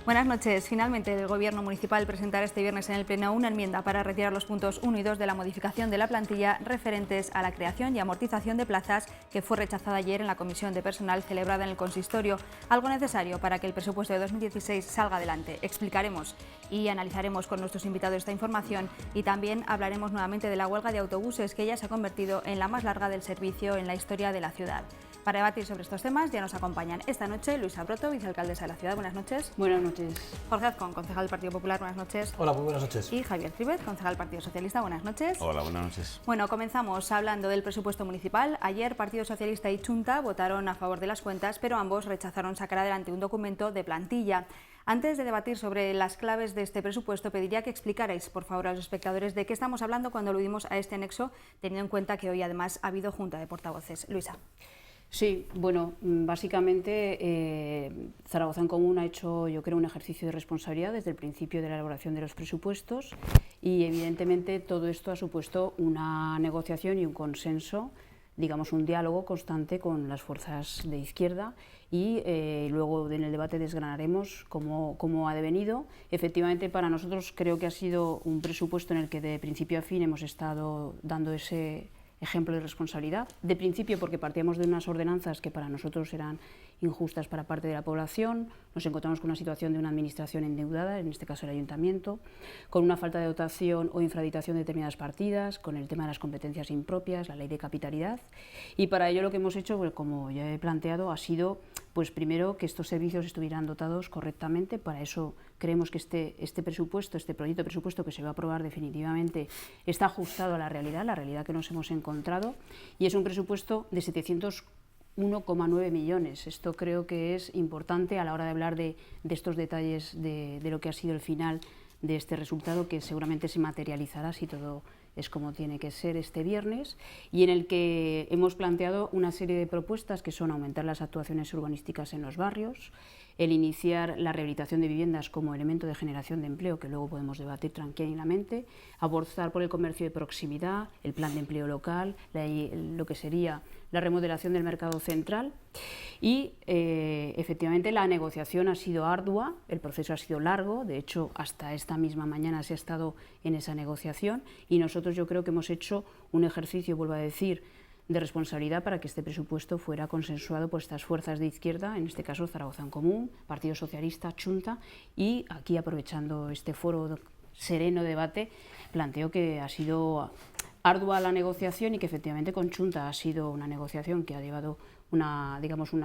Buenas noches. Finalmente, el Gobierno municipal presentará este viernes en el Pleno una enmienda para retirar los puntos 1 y 2 de la modificación de la plantilla referentes a la creación y amortización de plazas que fue rechazada ayer en la comisión de personal celebrada en el consistorio, algo necesario para que el presupuesto de 2016 salga adelante. Explicaremos y analizaremos con nuestros invitados esta información y también hablaremos nuevamente de la huelga de autobuses que ya se ha convertido en la más larga del servicio en la historia de la ciudad. Para debatir sobre estos temas ya nos acompañan esta noche Luisa Broto, vicealcaldesa de la ciudad. Buenas noches. Buenas noches. Jorge Azcón, concejal del Partido Popular. Buenas noches. Hola, muy buenas noches. Y Javier Críbez, concejal del Partido Socialista. Buenas noches. Hola, buenas noches. Bueno, comenzamos hablando del presupuesto municipal. Ayer Partido Socialista y Chunta votaron a favor de las cuentas, pero ambos rechazaron sacar adelante un documento de plantilla. Antes de debatir sobre las claves de este presupuesto, pediría que explicarais, por favor, a los espectadores de qué estamos hablando cuando aludimos a este anexo, teniendo en cuenta que hoy además ha habido junta de portavoces. Luisa. Sí, bueno, básicamente Zaragoza en Común ha hecho, yo creo, un ejercicio de responsabilidad desde el principio de la elaboración de los presupuestos y evidentemente todo esto ha supuesto una negociación y un consenso, digamos un diálogo constante con las fuerzas de izquierda y luego en el debate desgranaremos cómo ha devenido. Efectivamente, para nosotros creo que ha sido un presupuesto en el que de principio a fin hemos estado dando ese ejemplo de responsabilidad. De principio porque partíamos de unas ordenanzas que para nosotros eran injustas para parte de la población, nos encontramos con una situación de una administración endeudada, en este caso el ayuntamiento, con una falta de dotación o infraditación de determinadas partidas, con el tema de las competencias impropias, la ley de capitalidad, y para ello lo que hemos hecho, pues, como ya he planteado, ha sido pues primero que estos servicios estuvieran dotados correctamente. Para eso creemos que este presupuesto, este proyecto de presupuesto que se va a aprobar definitivamente está ajustado a la realidad que nos hemos encontrado, y es un presupuesto de 701,9 millones. Esto creo que es importante a la hora de hablar de estos detalles de lo que ha sido el final de este resultado, que seguramente se materializará si todo es como tiene que ser este viernes, y en el que hemos planteado una serie de propuestas que son aumentar las actuaciones urbanísticas en los barrios, el iniciar la rehabilitación de viviendas como elemento de generación de empleo, que luego podemos debatir tranquilamente, apostar por el comercio de proximidad, el plan de empleo local, lo que sería la remodelación del mercado central. Y efectivamente la negociación ha sido ardua, el proceso ha sido largo, de hecho hasta esta misma mañana se ha estado en esa negociación, y nosotros yo creo que hemos hecho un ejercicio, vuelvo a decir, de responsabilidad para que este presupuesto fuera consensuado por estas fuerzas de izquierda, en este caso Zaragoza en Común, Partido Socialista, Chunta, y aquí, aprovechando este foro sereno debate, planteo que ha sido ardua la negociación y que efectivamente con Chunta ha sido una negociación que ha llevado una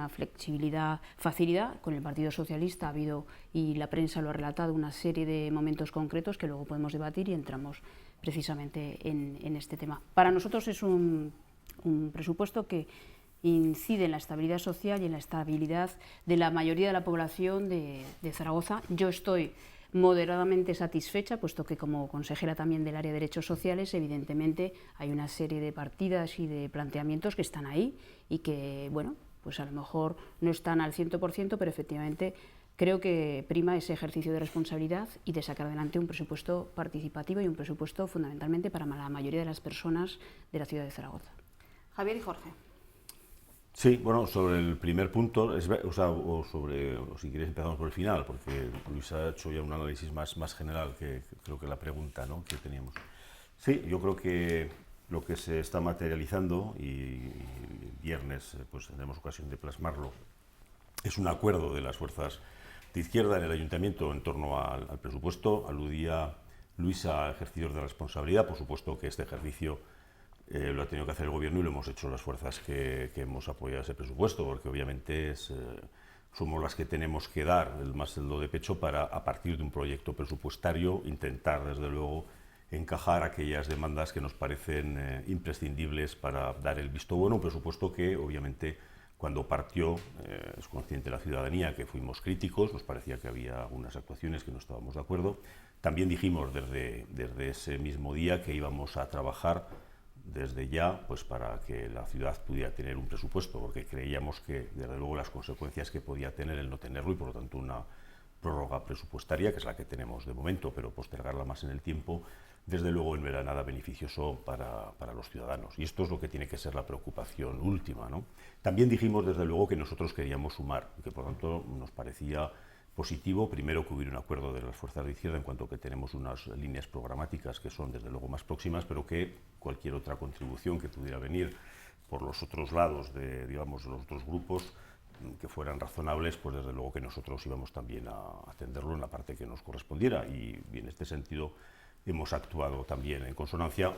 flexibilidad, facilidad. Con el Partido Socialista ha habido, y la prensa lo ha relatado, una serie de momentos concretos que luego podemos debatir y entramos precisamente en este tema. Para nosotros es un presupuesto que incide en la estabilidad social y en la estabilidad de la mayoría de la población de Zaragoza. Yo estoy moderadamente satisfecha, puesto que como consejera también del área de derechos sociales, evidentemente hay una serie de partidas y de planteamientos que están ahí y que, bueno, pues a lo mejor no están al 100%, pero efectivamente creo que prima ese ejercicio de responsabilidad y de sacar adelante un presupuesto participativo y un presupuesto fundamentalmente para la mayoría de las personas de la ciudad de Zaragoza. Javier y Jorge. Sí, bueno, sobre el primer punto, o si quieres empezamos por el final, porque Luis ha hecho ya un análisis más general que creo que la pregunta, ¿no?, que teníamos. Sí, yo creo que lo que se está materializando, y viernes pues tendremos ocasión de plasmarlo, es un acuerdo de las fuerzas de izquierda en el ayuntamiento en torno al presupuesto. Aludía Luis a ejercicios de responsabilidad. Por supuesto que este ejercicio lo ha tenido que hacer el Gobierno y lo hemos hecho las fuerzas que hemos apoyado ese presupuesto, porque obviamente somos las que tenemos que dar el do de pecho para, a partir de un proyecto presupuestario, intentar desde luego encajar aquellas demandas que nos parecen imprescindibles para dar el visto bueno. Un presupuesto que obviamente cuando partió es consciente la ciudadanía que fuimos críticos, nos parecía que había algunas actuaciones que no estábamos de acuerdo. También dijimos desde ese mismo día que íbamos a trabajar desde ya pues para que la ciudad pudiera tener un presupuesto, porque creíamos que desde luego las consecuencias que podía tener el no tenerlo, y por lo tanto una prórroga presupuestaria, que es la que tenemos de momento, pero postergarla más en el tiempo, desde luego no era nada beneficioso para los ciudadanos, y esto es lo que tiene que ser la preocupación última, ¿no? También dijimos desde luego que nosotros queríamos sumar, y que por lo tanto nos parecía positivo, primero que hubiera un acuerdo de las fuerzas de izquierda en cuanto que tenemos unas líneas programáticas que son desde luego más próximas, pero que cualquier otra contribución que pudiera venir por los otros lados de, digamos, los otros grupos que fueran razonables, pues desde luego que nosotros íbamos también a atenderlo en la parte que nos correspondiera, y en este sentido hemos actuado también en consonancia.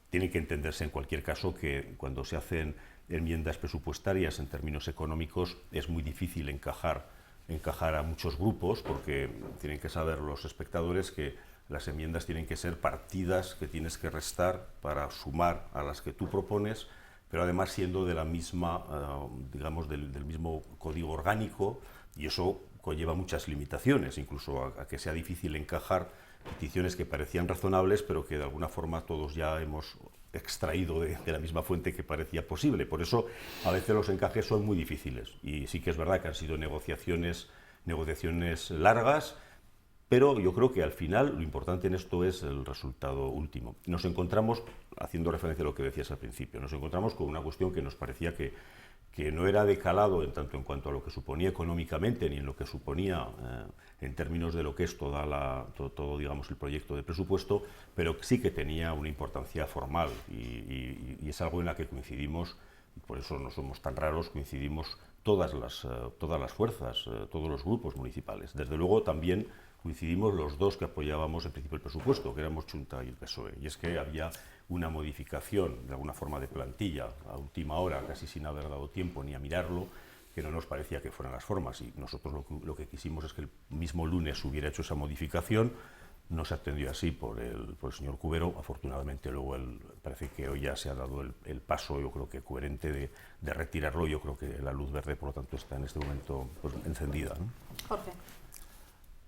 Tiene que entenderse en cualquier caso que cuando se hacen enmiendas presupuestarias en términos económicos es muy difícil encajar a muchos grupos, porque tienen que saber los espectadores que las enmiendas tienen que ser partidas que tienes que restar para sumar a las que tú propones, pero además siendo de la misma, digamos, del mismo código orgánico, y eso conlleva muchas limitaciones, incluso a que sea difícil encajar peticiones que parecían razonables, pero que de alguna forma todos ya hemos extraído de la misma fuente que parecía posible. Por eso a veces los encajes son muy difíciles, y sí que es verdad que han sido negociaciones largas, pero yo creo que al final lo importante en esto es el resultado último. Nos encontramos, haciendo referencia a lo que decías al principio, nos encontramos con una cuestión que nos parecía que no era de calado en tanto en cuanto a lo que suponía económicamente, ni en lo que suponía en términos de lo que es todo digamos, el proyecto de presupuesto, pero sí que tenía una importancia formal, y es algo en la que coincidimos, por eso no somos tan raros, coincidimos todas las fuerzas, todos los grupos municipales. Desde luego también coincidimos los dos que apoyábamos en principio el presupuesto, que éramos Chunta y el PSOE, y es que había una modificación de alguna forma de plantilla a última hora, casi sin haber dado tiempo ni a mirarlo, que no nos parecía que fueran las formas, y nosotros lo que quisimos es que el mismo lunes hubiera hecho esa modificación. No se atendió así por el señor Cubero. Afortunadamente luego parece que hoy ya se ha dado el paso, yo creo que coherente, de retirarlo. Yo creo que la luz verde, por lo tanto, está en este momento pues, encendida, ¿no? Jorge.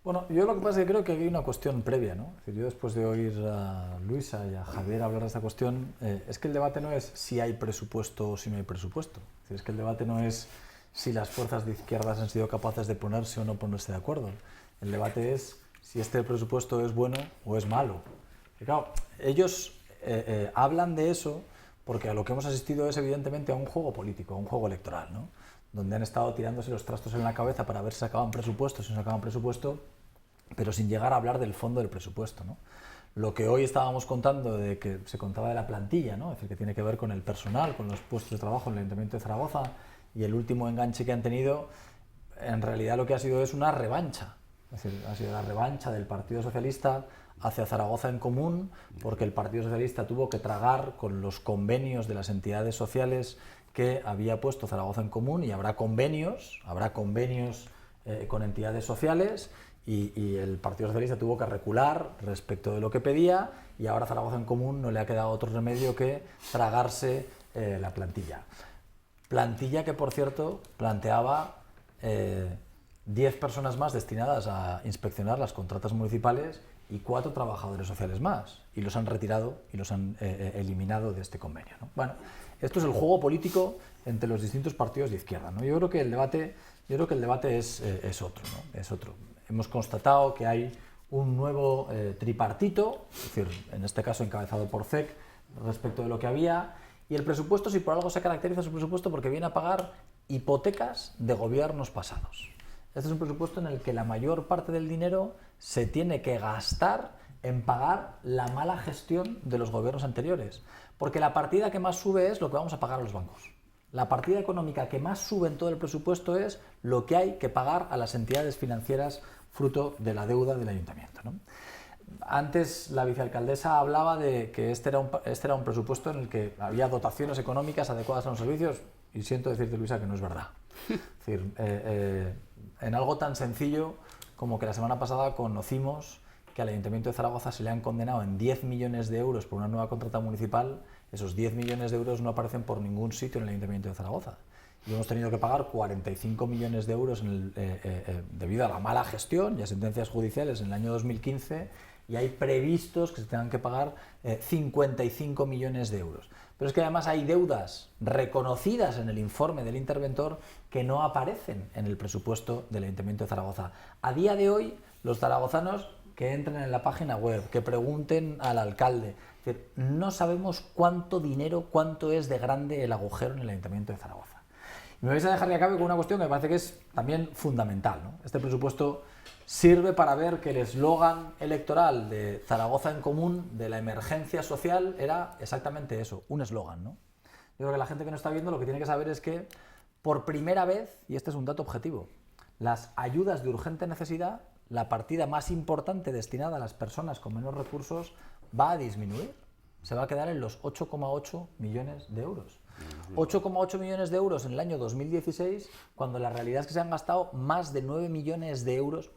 Bueno, yo lo que pasa es que creo que hay una cuestión previa, ¿no? Es decir, yo después de oír a Luisa y a Javier hablar de esta cuestión, es que el debate no es si hay presupuesto o si no hay presupuesto. Es decir, es que el debate no es si las fuerzas de izquierdas han sido capaces de ponerse o no ponerse de acuerdo. El debate es si este presupuesto es bueno o es malo. Y claro, ellos hablan de eso porque a lo que hemos asistido es evidentemente a un juego político, a un juego electoral, ¿no? Donde han estado tirándose los trastos en la cabeza para ver si sacaban presupuesto, si no sacaban presupuesto, pero sin llegar a hablar del fondo del presupuesto, ¿no? Lo que hoy estábamos contando, de que se contaba de la plantilla, ¿no? Es decir, que tiene que ver con el personal, con los puestos de trabajo en el Ayuntamiento de Zaragoza, y el último enganche que han tenido, en realidad lo que ha sido es una revancha. Es decir, ha sido la revancha del Partido Socialista hacia Zaragoza en Común, porque el Partido Socialista tuvo que tragar con los convenios de las entidades sociales que había puesto Zaragoza en Común, y habrá convenios con entidades sociales, y el Partido Socialista tuvo que recular respecto de lo que pedía, y ahora Zaragoza en Común no le ha quedado otro remedio que tragarse la plantilla. Plantilla que, por cierto, planteaba 10 personas más destinadas a inspeccionar las contratas municipales y 4 trabajadores sociales más, y los han retirado y los han eliminado de este convenio, ¿no? Bueno, esto es el juego político entre los distintos partidos de izquierda, ¿no? Yo creo que el debate es otro, ¿no? Es otro. Hemos constatado que hay un nuevo tripartito, es decir, en este caso encabezado por CEC, respecto de lo que había, y el presupuesto, si por algo se caracteriza su presupuesto, porque viene a pagar hipotecas de gobiernos pasados. Este es un presupuesto en el que la mayor parte del dinero se tiene que gastar en pagar la mala gestión de los gobiernos anteriores, porque la partida que más sube es lo que vamos a pagar a los bancos. La partida económica que más sube en todo el presupuesto es lo que hay que pagar a las entidades financieras fruto de la deuda del ayuntamiento, ¿no? Antes la vicealcaldesa hablaba de que este era un presupuesto en el que había dotaciones económicas adecuadas a los servicios, y siento decirte, Luisa, que no es verdad. Es decir, en algo tan sencillo como que la semana pasada conocimos que al Ayuntamiento de Zaragoza se le han condenado en 10 millones de euros por una nueva contrata municipal. Esos 10 millones de euros no aparecen por ningún sitio en el Ayuntamiento de Zaragoza. Y hemos tenido que pagar 45 millones de euros debido a la mala gestión y a sentencias judiciales en el año 2015, y hay previstos que se tengan que pagar 55 millones de euros. Pero es que además hay deudas reconocidas en el informe del interventor que no aparecen en el presupuesto del Ayuntamiento de Zaragoza. A día de hoy, los zaragozanos que entren en la página web, que pregunten al alcalde, es decir, no sabemos cuánto dinero, cuánto es de grande el agujero en el Ayuntamiento de Zaragoza. Me vais a dejar que acabe con una cuestión que me parece que es también fundamental, ¿no? Este presupuesto sirve para ver que el eslogan electoral de Zaragoza en Común, de la emergencia social, era exactamente eso, un eslogan, ¿no? Yo creo que la gente que nos está viendo lo que tiene que saber es que, por primera vez, y este es un dato objetivo, las ayudas de urgente necesidad, la partida más importante destinada a las personas con menos recursos, va a disminuir. Se va a quedar en los 8,8 millones de euros. 8,8 millones de euros en el año 2016, cuando la realidad es que se han gastado más de 9 millones de euros,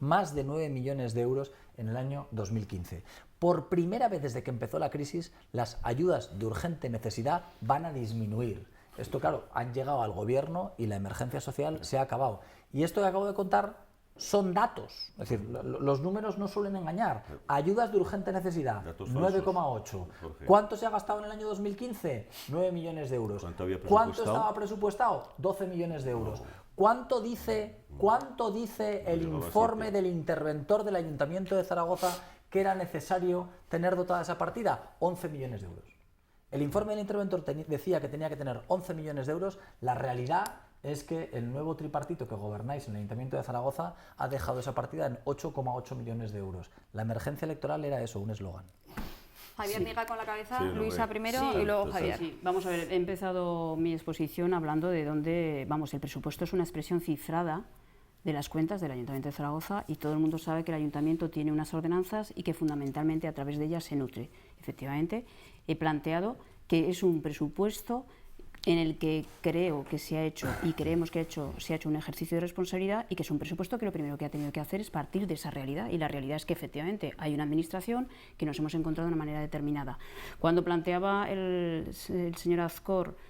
en el año 2015. Por primera vez desde que empezó la crisis, las ayudas de urgente necesidad van a disminuir. Esto, claro, han llegado al gobierno y la emergencia social se ha acabado. Y esto que acabo de contar son datos, es decir, los números no suelen engañar. Ayudas de urgente necesidad, 9,8. ¿Cuánto se ha gastado en el año 2015? 9 millones de euros. ¿Cuánto estaba presupuestado? 12 millones de euros. ¿Cuánto dice el informe del interventor del Ayuntamiento de Zaragoza que era necesario tener dotada esa partida? 11 millones de euros. El informe del interventor decía que tenía que tener 11 millones de euros. La realidad es que el nuevo tripartito que gobernáis en el Ayuntamiento de Zaragoza ha dejado esa partida en 8,8 millones de euros. La emergencia electoral era eso, un eslogan. Javier niega con la cabeza, Sí, Luisa primero y luego Javier. Sí, vamos a ver, he empezado mi exposición hablando de dónde, vamos, el presupuesto es una expresión cifrada de las cuentas del Ayuntamiento de Zaragoza y todo el mundo sabe que el Ayuntamiento tiene unas ordenanzas y que fundamentalmente a través de ellas se nutre. Efectivamente, he planteado que es un presupuesto en el que creo que se ha hecho y creemos que se ha hecho un ejercicio de responsabilidad y que es un presupuesto que lo primero que ha tenido que hacer es partir de esa realidad, y la realidad es que efectivamente hay una administración que nos hemos encontrado de una manera determinada. Cuando planteaba el señor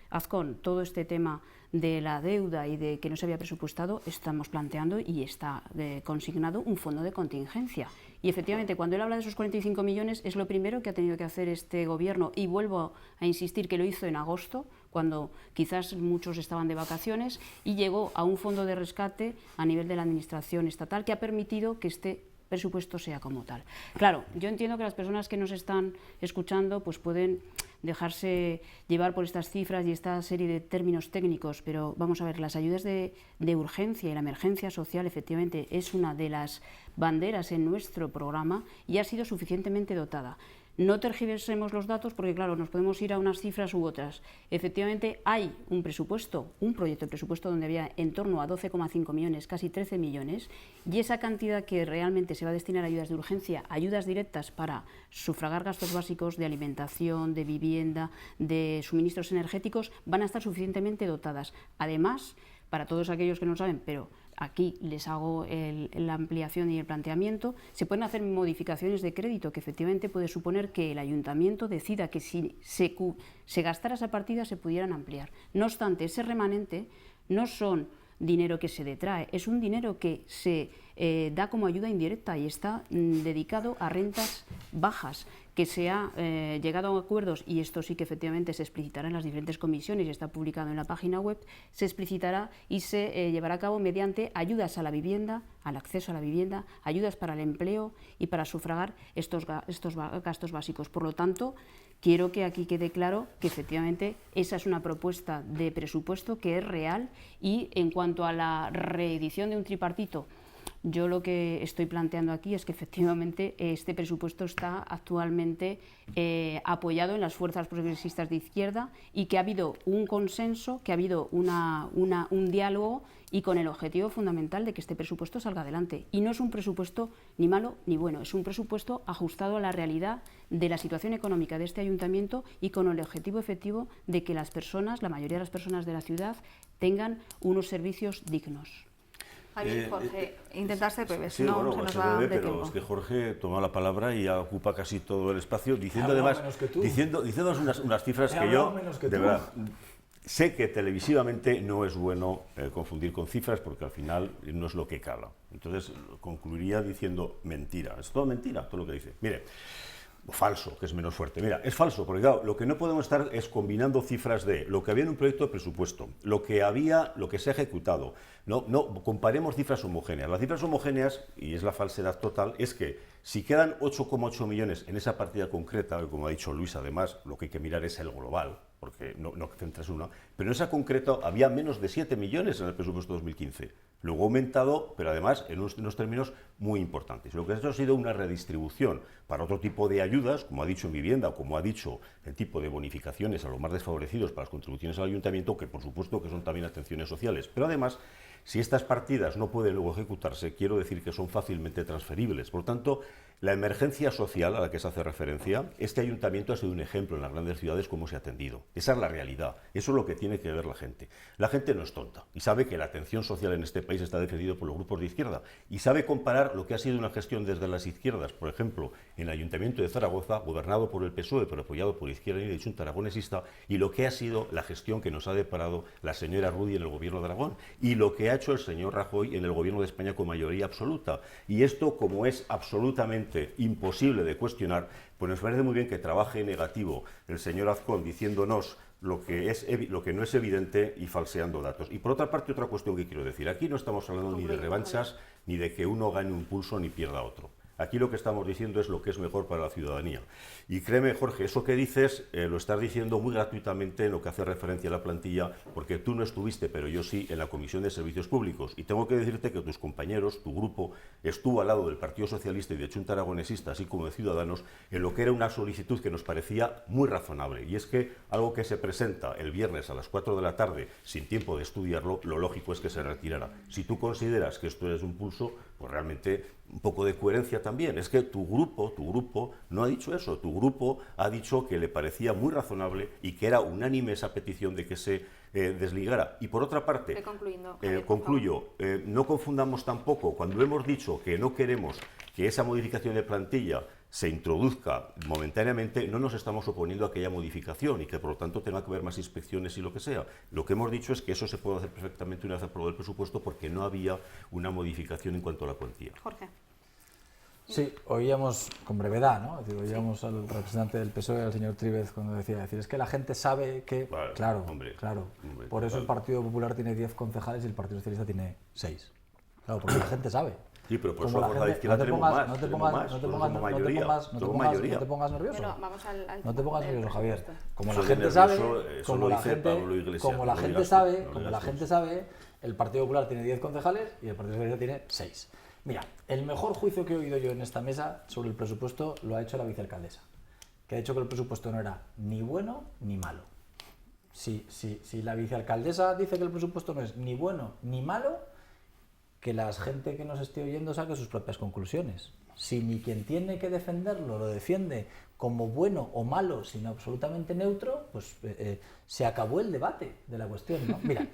Azcón todo este tema de la deuda y de que no se había presupuestado, estamos planteando y está consignado un fondo de contingencia. Y efectivamente, cuando él habla de esos 45 millones, es lo primero que ha tenido que hacer este gobierno, y vuelvo a insistir que lo hizo en agosto, cuando quizás muchos estaban de vacaciones, y llegó a un fondo de rescate a nivel de la administración estatal que ha permitido que este presupuesto sea como tal. Claro, yo entiendo que las personas que nos están escuchando pues pueden dejarse llevar por estas cifras y esta serie de términos técnicos, pero vamos a ver, las ayudas de urgencia y la emergencia social efectivamente es una de las banderas en nuestro programa y ha sido suficientemente dotada. No tergiversemos los datos porque, claro, nos podemos ir a unas cifras u otras. Efectivamente, hay un presupuesto, un proyecto de presupuesto donde había en torno a 12,5 millones, casi 13 millones, y esa cantidad que realmente se va a destinar a ayudas de urgencia, ayudas directas para sufragar gastos básicos de alimentación, de vivienda, de suministros energéticos, van a estar suficientemente dotadas. Además, para todos aquellos que no saben, pero aquí les hago la ampliación y el planteamiento, se pueden hacer modificaciones de crédito que efectivamente puede suponer que el ayuntamiento decida que si se gastara esa partida se pudieran ampliar. No obstante, ese remanente no son dinero que se detrae, es un dinero que se da como ayuda indirecta y está dedicado a rentas bajas, que se ha llegado a acuerdos, y esto sí que efectivamente se explicitará en las diferentes comisiones y está publicado en la página web, se explicitará y se llevará a cabo mediante ayudas a la vivienda, al acceso a la vivienda, ayudas para el empleo y para sufragar estos gastos básicos. Por lo tanto, quiero que aquí quede claro que efectivamente esa es una propuesta de presupuesto que es real, y en cuanto a la reedición de un tripartito, yo lo que estoy planteando aquí es que efectivamente este presupuesto está actualmente apoyado en las fuerzas progresistas de izquierda y que ha habido un consenso, que ha habido un diálogo y con el objetivo fundamental de que este presupuesto salga adelante. Y no es un presupuesto ni malo ni bueno, es un presupuesto ajustado a la realidad de la situación económica de este ayuntamiento y con el objetivo efectivo de que las personas, la mayoría de las personas de la ciudad, tengan unos servicios dignos. Jorge, intentar ser breve, sí, no bueno, se nos ser va breve, de pero tiempo. es que Jorge toma la palabra y ya ocupa casi todo el espacio, diciendo además, diciéndonos unas cifras que yo, de verdad, sé que televisivamente no es bueno confundir con cifras porque al final no es lo que cala. Entonces concluiría diciendo mentira, es todo mentira, todo lo que dice. Mire, falso, que es menos fuerte. Mira, es falso, porque claro, lo que no podemos estar es combinando cifras de lo que había en un proyecto de presupuesto, lo que se ha ejecutado. No comparemos cifras homogéneas. Las cifras homogéneas, y es la falsedad total, es que si quedan 8,8 millones en esa partida concreta, como ha dicho Luis, además, lo que hay que mirar es el global, porque no centras una, pero en esa concreta había menos de 7 millones en el presupuesto 2015. Luego ha aumentado, pero además en unos términos muy importantes. Lo que ha hecho ha sido una redistribución para otro tipo de ayudas, como ha dicho en vivienda o como ha dicho el tipo de bonificaciones a los más desfavorecidos para las contribuciones al ayuntamiento, que por supuesto que son también atenciones sociales. Pero además, si estas partidas no pueden luego ejecutarse, quiero decir que son fácilmente transferibles. Por tanto, la emergencia social a la que se hace referencia, este ayuntamiento ha sido un ejemplo en las grandes ciudades cómo se ha atendido. Esa es la realidad, eso es lo que tiene que ver la gente. La gente no es tonta y sabe que la atención social en este país está defendida por los grupos de izquierda y sabe comparar lo que ha sido una gestión desde las izquierdas, por ejemplo, en el Ayuntamiento de Zaragoza, gobernado por el PSOE pero apoyado por Izquierda Unida y Junta Aragonesista, y lo que ha sido la gestión que nos ha deparado la señora Rudi en el gobierno de Aragón y lo que ha hecho el señor Rajoy en el gobierno de España con mayoría absoluta. Y esto, como es absolutamente imposible de cuestionar, pues nos parece muy bien que trabaje en negativo el señor Azcón diciéndonos lo que no es evidente y falseando datos. Y por otra parte, otra cuestión que quiero decir, aquí no estamos hablando ni de revanchas, ni de que uno gane un pulso ni pierda otro. Aquí lo que estamos diciendo es lo que es mejor para la ciudadanía. Y créeme, Jorge, eso que dices lo estás diciendo muy gratuitamente en lo que hace referencia a la plantilla, porque tú no estuviste, pero yo sí, en la Comisión de Servicios Públicos. Y tengo que decirte que tus compañeros, tu grupo, estuvo al lado del Partido Socialista y de Junta Aragonesista, así como de Ciudadanos, en lo que era una solicitud que nos parecía muy razonable. Y es que algo que se presenta el viernes a las 4 de la tarde, sin tiempo de estudiarlo, lo lógico es que se retirara. Si tú consideras que esto es un pulso, pues realmente un poco de coherencia también. Es que tu grupo no ha dicho eso. Tu grupo ha dicho que le parecía muy razonable y que era unánime esa petición de que se desligara. Y por otra parte, concluyo, no confundamos tampoco, cuando hemos dicho que no queremos que esa modificación de plantilla se introduzca momentáneamente, no nos estamos oponiendo a aquella modificación y que por lo tanto tenga que haber más inspecciones y lo que sea. Lo que hemos dicho es que eso se puede hacer perfectamente una vez aprobado el presupuesto porque no había una modificación en cuanto a la cuantía. Jorge. Sí, oíamos con brevedad, ¿no? Oíamos al representante del PSOE, al señor Tríbez, cuando decía, es que la gente sabe que, claro, por eso el Partido Popular tiene 10 concejales y el Partido Socialista tiene 6. Claro, porque la gente sabe. Sí, pero por eso la fuerza de izquierda tenemos más. No te pongas nervioso. Bueno, vamos al no te pongas nervioso, Javier. Como la gente sabe, el Partido Popular tiene 10 concejales y el Partido Socialista tiene 6. Mira, el mejor juicio que he oído yo en esta mesa sobre el presupuesto lo ha hecho la vicealcaldesa, que ha dicho que el presupuesto no era ni bueno ni malo. Si la vicealcaldesa dice que el presupuesto no es ni bueno ni malo, que la gente que nos esté oyendo saque sus propias conclusiones. Si ni quien tiene que defenderlo lo defiende como bueno o malo, sino absolutamente neutro, pues se acabó el debate de la cuestión, ¿no? Mira,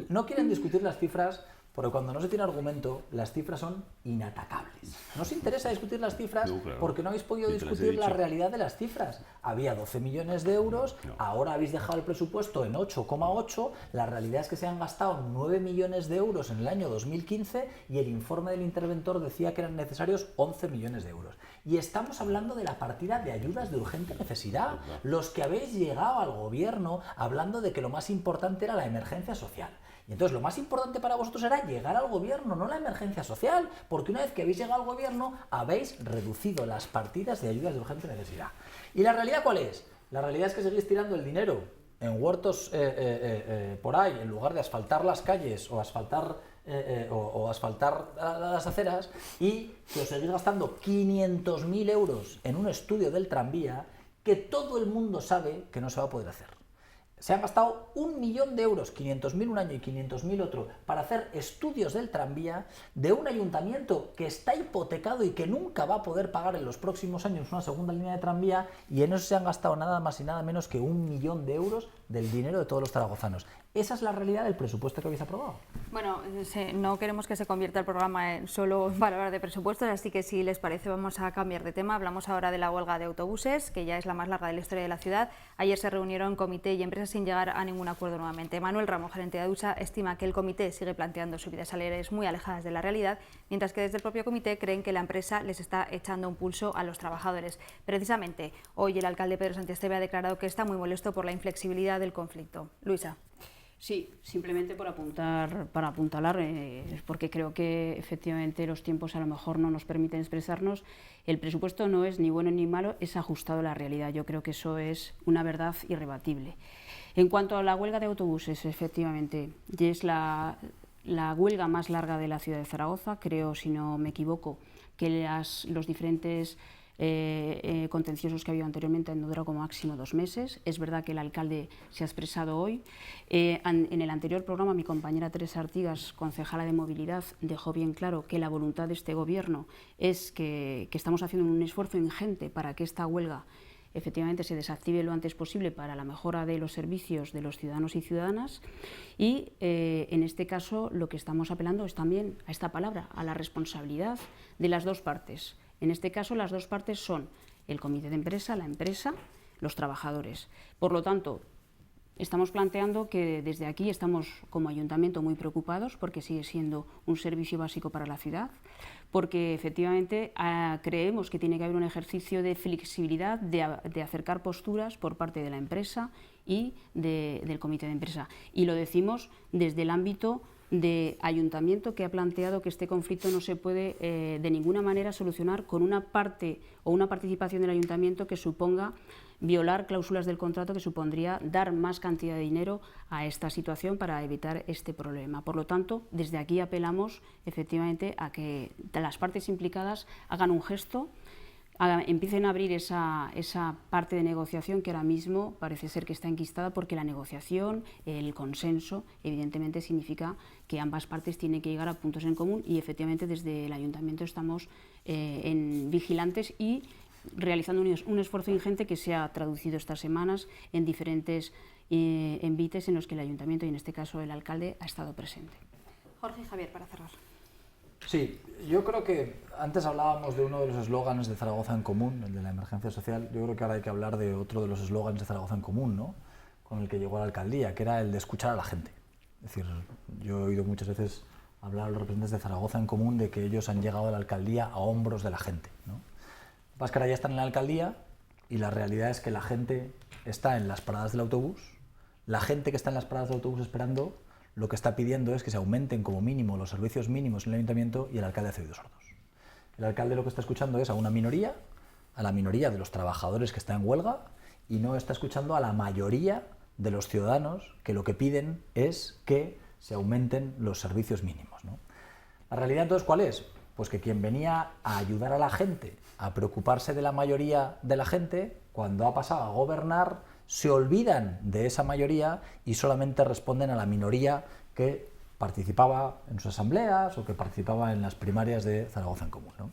no quieren discutir las cifras porque cuando no se tiene argumento, las cifras son inatacables. No os interesa discutir las cifras porque no habéis podido discutir la realidad de las cifras. Había 12 millones de euros, ahora habéis dejado el presupuesto en 8,8, la realidad es que se han gastado 9 millones de euros en el año 2015 y el informe del interventor decía que eran necesarios 11 millones de euros. Y estamos hablando de la partida de ayudas de urgente necesidad, los que habéis llegado al gobierno hablando de que lo más importante era la emergencia social. Y entonces lo más importante para vosotros era llegar al gobierno, no la emergencia social, porque una vez que habéis llegado al gobierno habéis reducido las partidas de ayudas de urgente necesidad. ¿Y la realidad cuál es? La realidad es que seguís tirando el dinero en huertos por ahí, en lugar de asfaltar las calles o asfaltar las aceras, y que os seguís gastando 500.000 euros en un estudio del tranvía que todo el mundo sabe que no se va a poder hacer. Se han gastado 1 millón de euros, 500.000 un año y 500.000 otro, para hacer estudios del tranvía de un ayuntamiento que está hipotecado y que nunca va a poder pagar en los próximos años una segunda línea de tranvía, y en eso se han gastado nada más y nada menos que 1 millón de euros del dinero de todos los zaragozanos. Esa es la realidad del presupuesto que habéis aprobado. Bueno, no queremos que se convierta el programa solo para hablar de presupuestos, así que si les parece vamos a cambiar de tema. Hablamos ahora de la huelga de autobuses, que ya es la más larga de la historia de la ciudad. Ayer se reunieron comité y empresas sin llegar a ningún acuerdo nuevamente. Manuel Ramos, gerente de ADUSA, estima que el comité sigue planteando subidas salariales muy alejadas de la realidad, mientras que desde el propio comité creen que la empresa les está echando un pulso a los trabajadores. Precisamente, hoy el alcalde Pedro Sánchez Esteve ha declarado que está muy molesto por la inflexibilidad del conflicto. Luisa. Sí, simplemente para apuntalar, porque creo que efectivamente los tiempos a lo mejor no nos permiten expresarnos. El presupuesto no es ni bueno ni malo, es ajustado a la realidad. Yo creo que eso es una verdad irrebatible. En cuanto a la huelga de autobuses, efectivamente, es la huelga más larga de la ciudad de Zaragoza. Creo, si no me equivoco, que los diferentes contenciosos que ha habido anteriormente han durado como máximo 2 meses. Es verdad que el alcalde se ha expresado hoy. En el anterior programa, mi compañera Teresa Artigas, concejala de Movilidad, dejó bien claro que la voluntad de este Gobierno es que estamos haciendo un esfuerzo ingente para que esta huelga efectivamente se desactive lo antes posible para la mejora de los servicios de los ciudadanos y ciudadanas, y en este caso lo que estamos apelando es también a esta palabra, a la responsabilidad de las dos partes. En este caso las dos partes son el comité de empresa, la empresa, los trabajadores. Por lo tanto, estamos planteando que desde aquí estamos como ayuntamiento muy preocupados porque sigue siendo un servicio básico para la ciudad, porque efectivamente creemos que tiene que haber un ejercicio de flexibilidad, de acercar posturas por parte de la empresa y del comité de empresa. Y lo decimos desde el ámbito de ayuntamiento, que ha planteado que este conflicto no se puede de ninguna manera solucionar con una parte o una participación del ayuntamiento que suponga violar cláusulas del contrato, que supondría dar más cantidad de dinero a esta situación para evitar este problema. Por lo tanto, desde aquí apelamos efectivamente a que las partes implicadas hagan un gesto, empiecen a abrir esa parte de negociación que ahora mismo parece ser que está enquistada, porque la negociación, el consenso, evidentemente significa que ambas partes tienen que llegar a puntos en común, y efectivamente desde el ayuntamiento estamos vigilantes y realizando un esfuerzo ingente que se ha traducido estas semanas en diferentes envites en los que el ayuntamiento, y en este caso el alcalde, ha estado presente. Jorge y Javier, para cerrar. Sí, yo creo que antes hablábamos de uno de los eslóganes de Zaragoza en Común, el de la emergencia social. Yo creo que ahora hay que hablar de otro de los eslóganes de Zaragoza en Común, ¿no?, con el que llegó a la alcaldía, que era el de escuchar a la gente. Es decir, yo he oído muchas veces hablar a los representantes de Zaragoza en Común de que ellos han llegado a la alcaldía a hombros de la gente, ¿no? Páscara ya están en la alcaldía y la realidad es que la gente está en las paradas del autobús. La gente que está en las paradas del autobús esperando, lo que está pidiendo es que se aumenten como mínimo los servicios mínimos en el ayuntamiento, y el alcalde hace oídos sordos. El alcalde lo que está escuchando es a una minoría, a la minoría de los trabajadores que están en huelga, y no está escuchando a la mayoría de los ciudadanos que lo que piden es que se aumenten los servicios mínimos, ¿no? La realidad entonces, ¿cuál es? Pues que quien venía a ayudar a la gente, a preocuparse de la mayoría de la gente, cuando ha pasado a gobernar, se olvidan de esa mayoría y solamente responden a la minoría que participaba en sus asambleas o que participaba en las primarias de Zaragoza en Común, ¿no?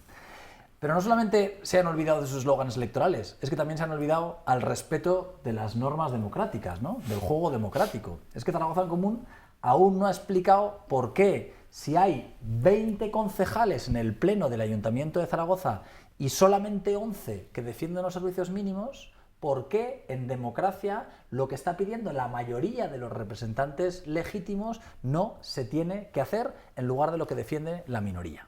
Pero no solamente se han olvidado de sus eslóganes electorales, es que también se han olvidado al respeto de las normas democráticas, ¿no?, del juego democrático. Es que Zaragoza en Común aún no ha explicado por qué, si hay 20 concejales en el pleno del Ayuntamiento de Zaragoza y solamente 11 que defienden los servicios mínimos, ¿por qué en democracia lo que está pidiendo la mayoría de los representantes legítimos no se tiene que hacer en lugar de lo que defiende la minoría?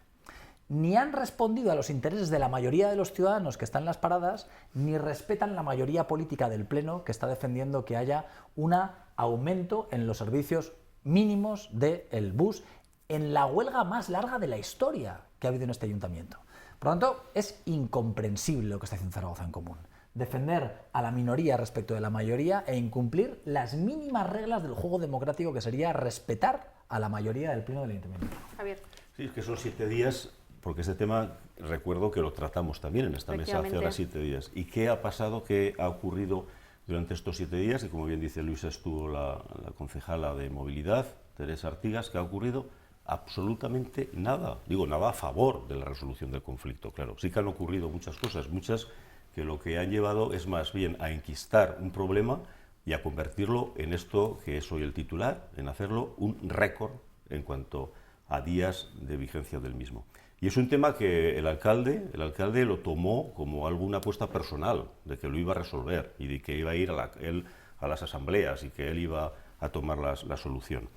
Ni han respondido a los intereses de la mayoría de los ciudadanos que están en las paradas, ni respetan la mayoría política del Pleno, que está defendiendo que haya un aumento en los servicios mínimos del bus, en la huelga más larga de la historia que ha habido en este ayuntamiento. Por lo tanto, es incomprensible lo que está haciendo Zaragoza en Común. Defender a la minoría respecto de la mayoría e incumplir las mínimas reglas del juego democrático, que sería respetar a la mayoría del pleno del ayuntamiento. Javier. Sí, es que son 7 días, porque este tema recuerdo que lo tratamos también en esta mesa hace ahora 7 días. ¿Y qué ha pasado, qué ha ocurrido durante estos 7 días? Y como bien dice Luisa, estuvo la concejala de Movilidad, Teresa Artigas. ¿Qué ha ocurrido? Absolutamente nada. Digo, nada a favor de la resolución del conflicto, claro. Sí que han ocurrido muchas cosas, muchas que lo que han llevado es más bien a enquistar un problema y a convertirlo en esto que es hoy el titular, en hacerlo un récord en cuanto a días de vigencia del mismo. Y es un tema que el alcalde lo tomó como alguna apuesta personal, de que lo iba a resolver y de que iba a ir él a las asambleas y que él iba a tomar la solución.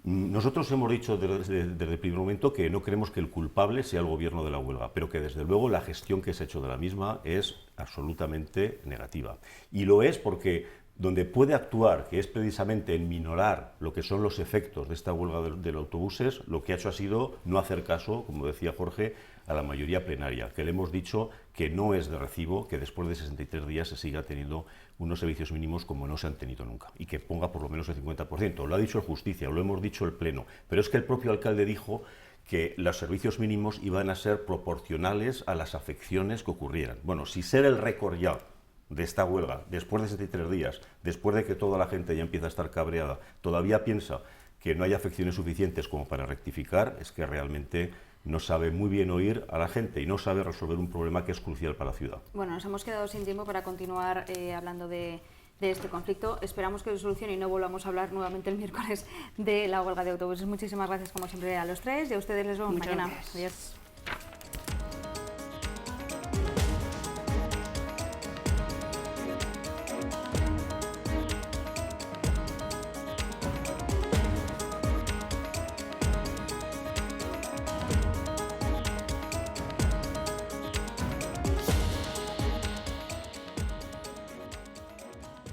Nosotros hemos dicho desde el primer momento que no queremos que el culpable sea el gobierno de la huelga, pero que desde luego la gestión que se ha hecho de la misma es absolutamente negativa. Y lo es porque donde puede actuar, que es precisamente en minorar lo que son los efectos de esta huelga de los autobuses, lo que ha hecho ha sido no hacer caso, como decía Jorge, a la mayoría plenaria, que le hemos dicho que no es de recibo que después de 63 días se siga teniendo unos servicios mínimos como no se han tenido nunca, y que ponga por lo menos el 50%. Lo ha dicho el Justicia, lo hemos dicho el Pleno, pero es que el propio alcalde dijo que los servicios mínimos iban a ser proporcionales a las afecciones que ocurrieran. Bueno, si ser el récord ya de esta huelga, después de 73 días, después de que toda la gente ya empieza a estar cabreada, todavía piensa que no hay afecciones suficientes como para rectificar, es que realmente no sabe muy bien oír a la gente y no sabe resolver un problema que es crucial para la ciudad. Bueno, nos hemos quedado sin tiempo para continuar hablando de este conflicto. Esperamos que se solucione y no volvamos a hablar nuevamente el miércoles de la huelga de autobuses. Muchísimas gracias, como siempre, a los tres, y a ustedes les vemos mañana. Adiós.